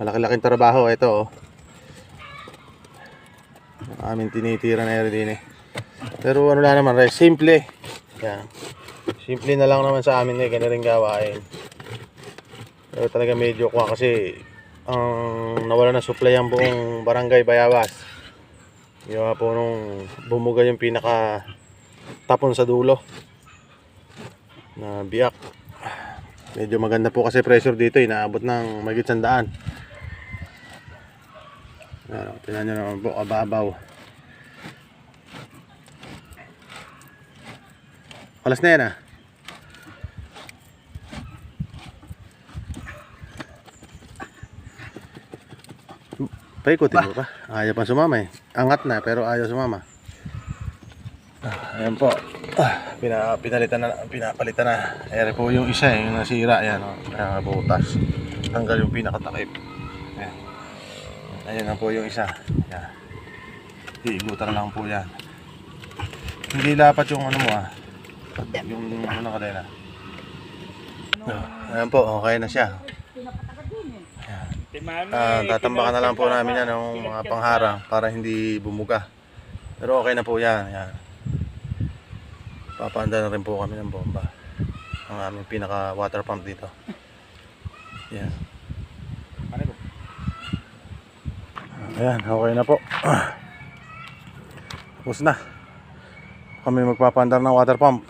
Malaki-laking trabaho ito, oh. Ang aming tinitira na rin din, eh. Pero ano lang naman, simple. Yan. Simple na lang naman sa amin, eh. Ganun rin gawain. Pero talaga medyo kuha kasi nawala na supply ang buong barangay Bayabas. Yung po nung bumuga yung pinaka tapon sa dulo na biyak. Medyo maganda po kasi pressure dito, inaabot ng mahigit 100. Tingnan nyo naman po, kababaw. Alas na yan, ah. Paikutin mo pa. Ayaw pa sumama, eh. Angat na pero ayaw sumama. Ayan po. Pinapalitan na. Ayan po yung isa, yung nasira. Ayan, oh. Butas. Tanggal yung pinakatakip. Ayan. Ayan na po yung isa. Ayan. Iigutan lang po yan. Hindi dapat yung ano mo, ah. Yung ano na kadena. Ayan po, okay na siya. Tatambakan na lang po namin yan ng mga pangharang para hindi bumuga. Pero okay na po yan. Ayan. Papaanda na rin po kami ng bomba. Ang aming pinaka water pump dito. Ayan. Ayan, okay na po. Tapos na kami magpapandar ng water pump.